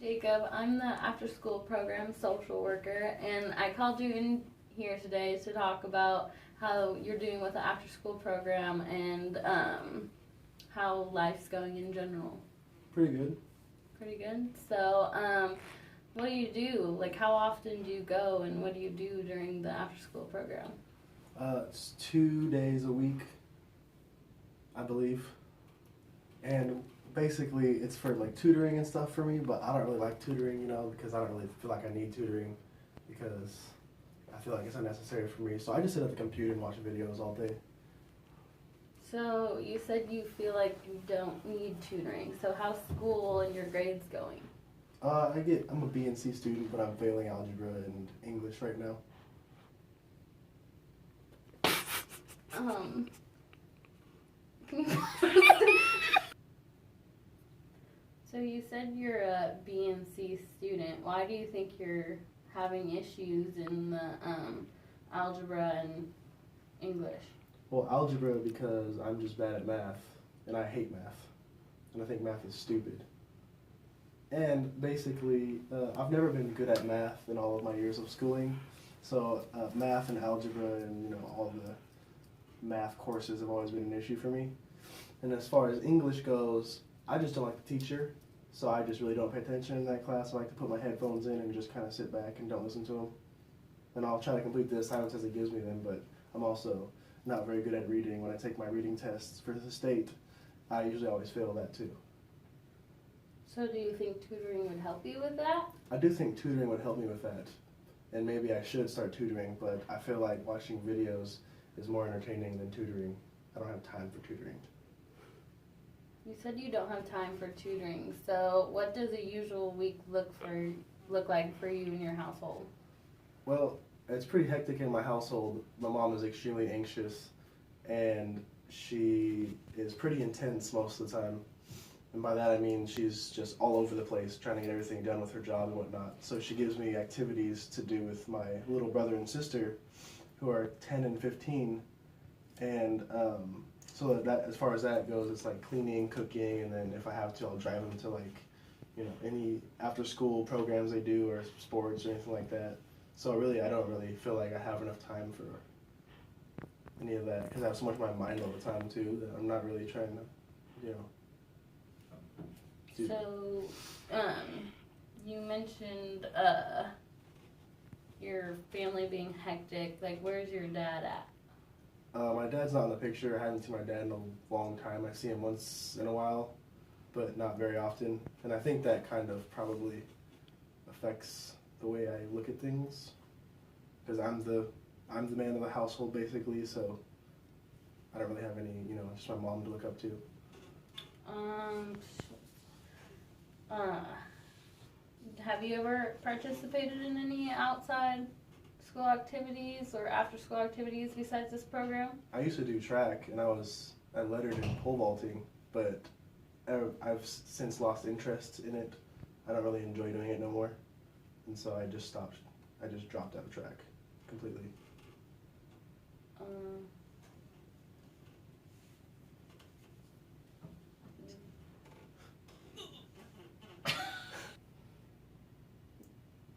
Jacob. I'm the after-school program social worker, and I called you in here today to talk about how you're doing with the after-school program and how life's going in general. Pretty good. Pretty good. So, what do you do? Like, how often do you go, and what do you do during the after-school program? It's 2 days a week, I believe. And basically it's for like tutoring and stuff for me, but I don't really like tutoring, because I don't really feel like I need tutoring because I feel like it's unnecessary for me. So I just sit at the computer and watch videos all day. So you said you feel like you don't need tutoring. So how's school and your grades going? I'm a B and C student, but I'm failing algebra and English right now. So you said you're a B and C student. Why do you think you're having issues in the algebra and English? Well, algebra because I'm just bad at math, and I hate math, and I think math is stupid. And basically, I've never been good at math in all of my years of schooling, so math and algebra and all the math courses have always been an issue for me. And as far as English goes, I just don't like the teacher, so I just really don't pay attention in that class. I like to put my headphones in and just kind of sit back and don't listen to them. And I'll try to complete the assignments as he gives me them, but I'm also not very good at reading. When I take my reading tests for the state, I usually always fail that too. So do you think tutoring would help you with that? I do think tutoring would help me with that, and maybe I should start tutoring, but I feel like watching videos is more entertaining than tutoring. I don't have time for tutoring. You said you don't have time for tutoring, so what does a usual week look like for you in your household? Well, it's pretty hectic in my household. My mom is extremely anxious, and she is pretty intense most of the time. And by that I mean she's just all over the place trying to get everything done with her job and whatnot. So she gives me activities to do with my little brother and sister who are 10 and 15. And so that as far as that goes, it's like cleaning, cooking, and then if I have to, I'll drive them to any after school programs they do or sports or anything like that. So really, I don't really feel like I have enough time for any of that because I have so much on my mind all the time too that I'm not really trying to, do So, you mentioned your family being hectic. Like, where's your dad at? My dad's not in the picture. I haven't seen my dad in a long time. I see him once in a while, but not very often. And I think that kind of probably affects the way I look at things, because I'm the man of the household basically. So I don't really have any, just my mom to look up to. Have you ever participated in any outside school activities or after school activities besides this program? I used to do track, and I lettered in pole vaulting, but I've since lost interest in it. I don't really enjoy doing it no more, and so I just stopped. I just dropped out of track completely.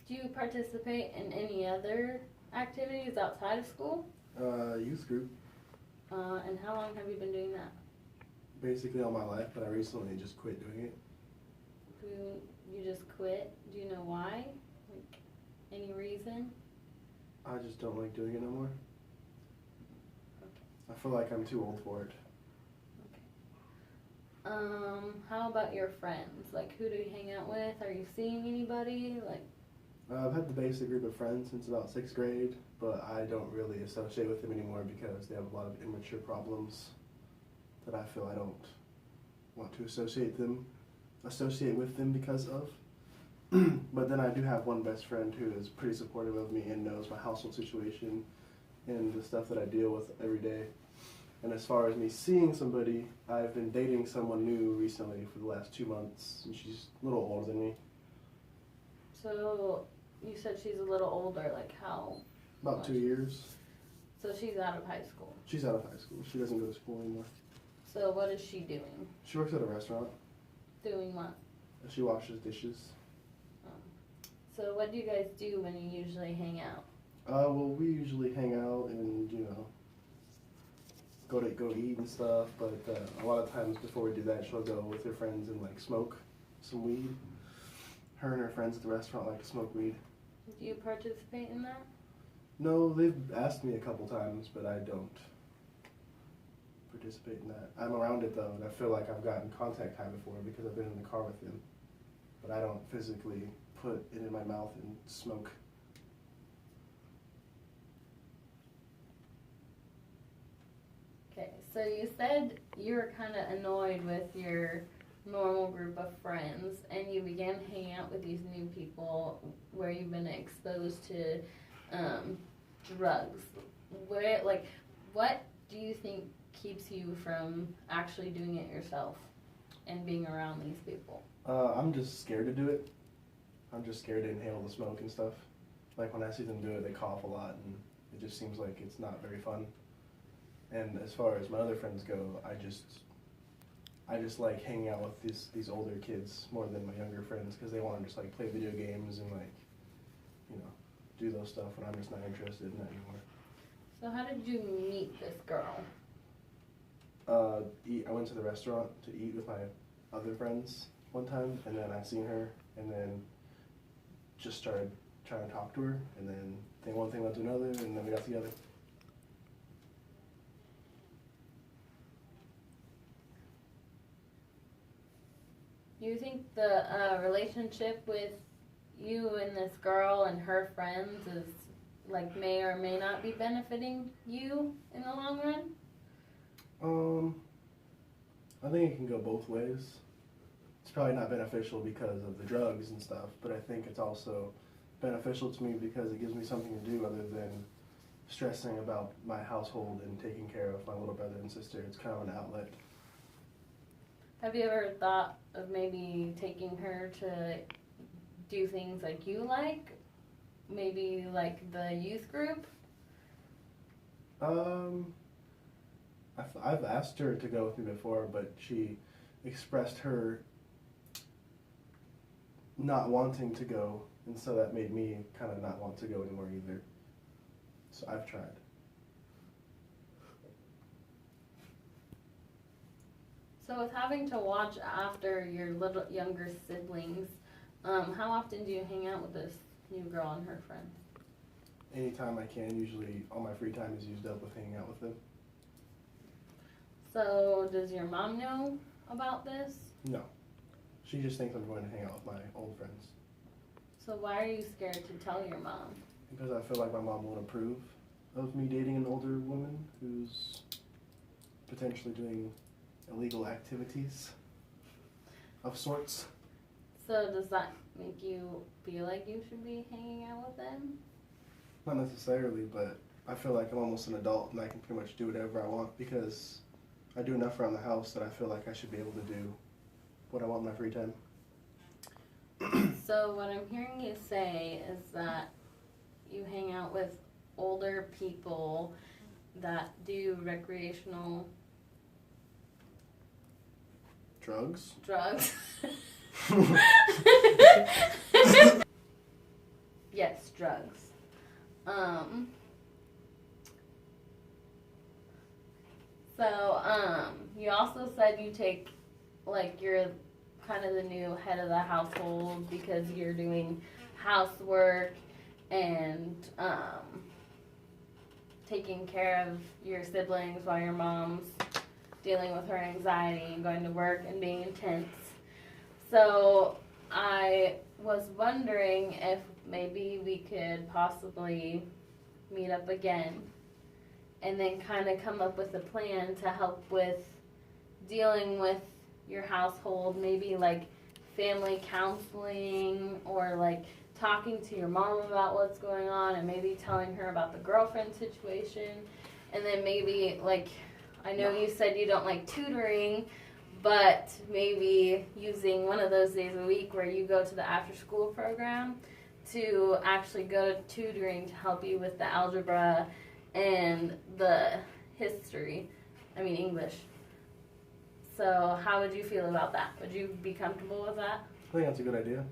Do you participate in any other activities outside of school? Youth group. And how long have you been doing that? Basically all my life, but I recently just quit doing it. You just quit? Do you know why? Like, any reason? I just don't like doing it no more. Okay. I feel like I'm too old for it. Okay. How about your friends? Like, who do you hang out with? Are you seeing anybody? Like, I've had the basic group of friends since about 6th grade, but I don't really associate with them anymore because they have a lot of immature problems that I feel I don't want to associate with them because of. But then I do have one best friend who is pretty supportive of me and knows my household situation and the stuff that I deal with every day. And as far as me seeing somebody, I've been dating someone new recently for the last 2 months, and she's a little older than me. so you said she's a little older, like how? About 2 years. So she's out of high school. She's out of high school. She doesn't go to school anymore. So what is she doing? She works at a restaurant. Doing what? She washes dishes. So what do you guys do when you usually hang out? Well, we usually hang out and, go eat and stuff, but a lot of times before we do that, she'll go with her friends and, like, smoke some weed. Her and her friends at the restaurant like to smoke weed. Do you participate in that? No, they've asked me a couple times, but I don't participate in that. I'm around it, though, and I feel like I've gotten contact high before because I've been in the car with them. But I don't physically put it in my mouth and smoke. Okay, so you said you were kind of annoyed with your normal group of friends and you began hanging out with these new people where you've been exposed to drugs. What do you think keeps you from actually doing it yourself and being around these people? I'm just scared to do it. I'm just scared to inhale the smoke and stuff. Like when I see them do it, they cough a lot and it just seems like it's not very fun. And as far as my other friends go, I just like hanging out with these older kids more than my younger friends because they want to just like play video games and like, do those stuff, and I'm just not interested in that anymore. So how did you meet this girl? I went to the restaurant to eat with my other friends one time, and then I seen her, and then just started trying to talk to her, and then one thing led to another, and then we got together. Do you think the relationship with you and this girl and her friends is like may or may not be benefiting you in the long run? I think it can go both ways. It's probably not beneficial because of the drugs and stuff, but I think it's also beneficial to me because it gives me something to do other than stressing about my household and taking care of my little brother and sister. It's kind of an outlet. Have you ever thought of maybe taking her to do things like you like? Maybe like the youth group? I've asked her to go with me before, but she expressed her not wanting to go, and so that made me kind of not want to go anymore either. So I've tried. So with having to watch after your little younger siblings, how often do you hang out with this new girl and her friends? Anytime I can. Usually all my free time is used up with hanging out with them. So does your mom know about this? No. She just thinks I'm going to hang out with my old friends. So why are you scared to tell your mom? Because I feel like my mom won't approve of me dating an older woman who's potentially doing illegal activities of sorts. So does that make you feel like you should be hanging out with them? Not necessarily, but I feel like I'm almost an adult and I can pretty much do whatever I want because I do enough around the house that I feel like I should be able to do what I want in my free time. So what I'm hearing you say is that you hang out with older people that do recreational Drugs? drugs. Yes, drugs. You also said you take, like, you're kind of the new head of the household because you're doing housework and taking care of your siblings while your mom's dealing with her anxiety and going to work and being intense. So I was wondering if maybe we could possibly meet up again and then kind of come up with a plan to help with dealing with your household, maybe like family counseling or like talking to your mom about what's going on and maybe telling her about the girlfriend situation. And then maybe, like, I know you said you don't like tutoring, but maybe using one of those days a week where you go to the after school program to actually go to tutoring to help you with the algebra and the English. So how would you feel about that? Would you be comfortable with that? I think that's a good idea.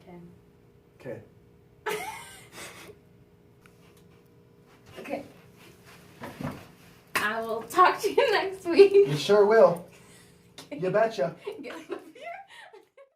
Okay. Okay. I will talk to you next week. You sure will. You betcha. Get